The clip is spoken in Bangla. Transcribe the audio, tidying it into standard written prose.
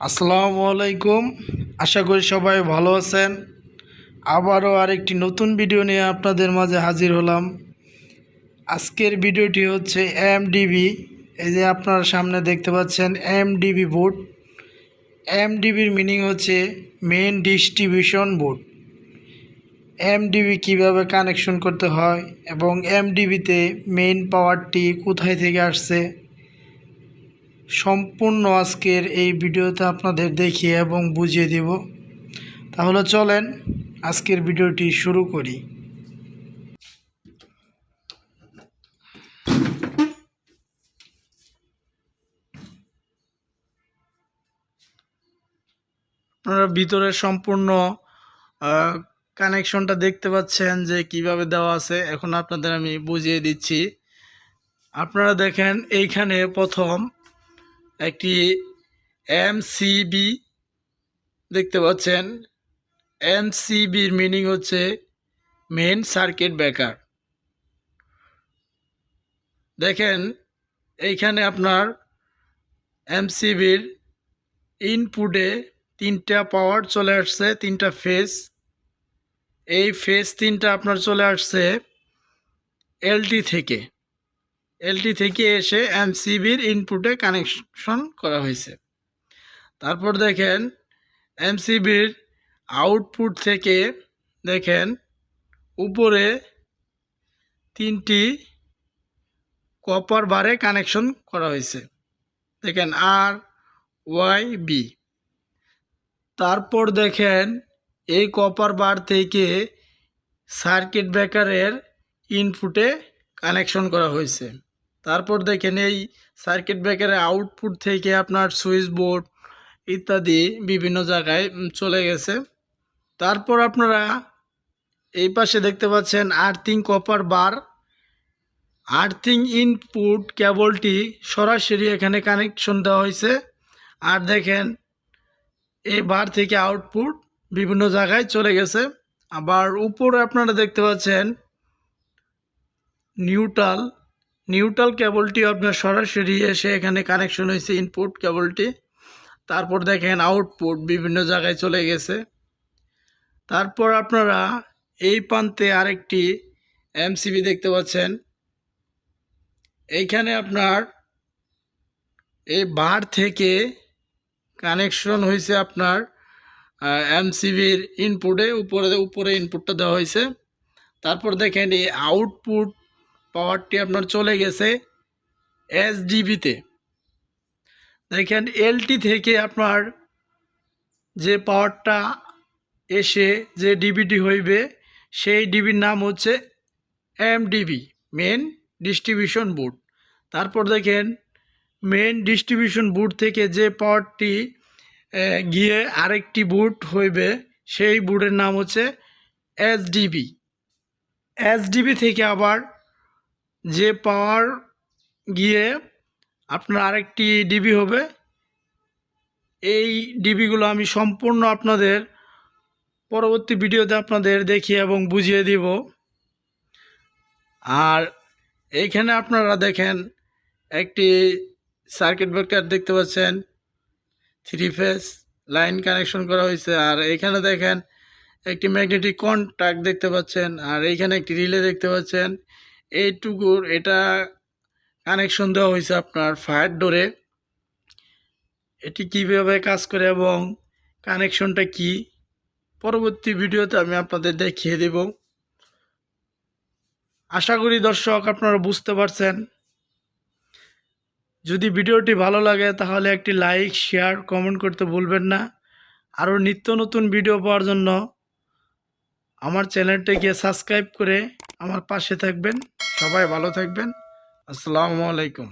আসসালামু আলাইকুম। আশা করি সবাই ভালো আছেন। আবারও আরেকটি নতুন ভিডিও নিয়ে আপনাদের মাঝে হাজির হলাম। আজকের ভিডিওটি হচ্ছে এমডিবি। এই যে আপনার সামনে দেখতে পাচ্ছেন এমডিবি বোর্ড। এমডিবির মিনিং হচ্ছে মেইন ডিস্ট্রিবিউশন বোর্ড। এমডিবি কিভাবে কানেকশন করতে হয় এবং এমডিবিতে মেইন পাওয়ারটি কোথায় থেকে আসছে সম্পূর্ণ আজকের এই ভিডিওতে আপনাদের দেখিয়ে এবং বুঝিয়ে দেব। তাহলে চলেন আজকের ভিডিওটি শুরু করি। আপনারা ভিতরের সম্পূর্ণ কানেকশনটা দেখতে পাচ্ছেন যে কিভাবে দেওয়া আছে। এখন আপনাদের আমি বুঝিয়ে দিচ্ছি। আপনারা দেখেন এইখানে প্রথম একটি এমসিবি দেখতে পাচ্ছেন। এমসিবির মিনিং হচ্ছে মেইন সার্কিট ব্রেকার। দেখেন এইখানে আপনার এমসিবির ইনপুটে তিনটা পাওয়ার চলে আসছে, তিনটা ফেজ। এই ফেজ তিনটা আপনার চলে আসছে এলটি থেকে এসে এমসিবির ইনপুটে কানেকশন করা হয়েছে। তারপর দেখেন এমসিবির আউটপুট থেকে দেখেন উপরে তিনটি কপার বারে কানেকশন করা হয়েছে, দেখেন আর ওয়াই বি। তারপর দেখেন এই কপার বার থেকে সার্কিট ব্রেকারের ইনপুটে কানেকশন করা হয়েছে। তারপর দেখেন এই সার্কিট ব্রেকারের আউটপুট থেকে আপনার সুইচ বোর্ড ইত্যাদি বিভিন্ন জায়গায় চলে গেছে। তারপর আপনারা এই পাশে দেখতে পাচ্ছেন আর্থিং কপার বার। আর্থিং ইনপুট কেবলটি সরাসরি এখানে কানেকশন দেওয়া হয়েছে। আর দেখেন এই বার থেকে আউটপুট বিভিন্ন জায়গায় চলে গেছে। আবার উপরে আপনারা দেখতে পাচ্ছেন নিউট্রাল কেবলটি আপনার সরাসরি এসে এখানে কানেকশন হয়েছে ইনপুট কেবলটি। তারপর দেখেন আউটপুট বিভিন্ন জায়গায় চলে গেছে। তারপর আপনারা এই প্রান্তে আরেকটি এমসিবি দেখতে পাচ্ছেন। এইখানে আপনার এই বার থেকে কানেকশন হয়েছে আপনার এমসিবির ইনপুটে, উপরে ইনপুটটা দেওয়া হয়েছে। তারপর দেখেন এই আউটপুট পাওয়ারটি আপনার চলে গেছে এসডিবিতে। দেখেন এলটি থেকে আপনার যে পাওয়ারটা এসে যে ডিবিটি হইবে সেই ডিবির নাম হচ্ছে এমডিবি, মেন ডিস্ট্রিবিউশন বোর্ড। তারপর দেখেন মেন ডিস্ট্রিবিউশন বোর্ড থেকে যে পাওয়ারটি গিয়ে আরেকটি বোর্ড হইবে সেই বোর্ডের নাম হচ্ছে এসডিবি থেকে আবার যে পাওয়ার গিয়ে আপনার আরেকটি ডিবি হবে। এই ডিবিগুলো আমি সম্পূর্ণ আপনাদের পরবর্তী ভিডিওতে আপনাদের দেখিয়ে এবং বুঝিয়ে দিব। আর এইখানে আপনারা দেখেন একটি সার্কিট ব্রেকার দেখতে পাচ্ছেন, 3 ফেজ লাইন কানেকশন করা হয়েছে। আর এইখানে দেখেন একটি ম্যাগনেটিক কন্ট্যাক্ট দেখতে পাচ্ছেন। আর এইখানে একটি রিলে দেখতে পাচ্ছেন। এইটুকুর এটা কানেকশন দেওয়া হয়েছে আপনার ফায়ার ডোরে। এটি কিভাবে কাজ করে এবং কানেকশনটা কি পরবর্তী ভিডিওতে আমি আপনাদের দেখিয়ে দেব। আশা করি দর্শক আপনারা বুঝতে পারছেন। যদি ভিডিওটি ভালো লাগে তাহলে একটি লাইক, শেয়ার, কমেন্ট করতে ভুলবেন না। আরও নিত্য নতুন ভিডিও পাওয়ার জন্য আমার চ্যানেলটিকে সাবস্ক্রাইব করে আমার পাশে থাকবেন। সবাই ভালো থাকবেন। আসসালামু আলাইকুম।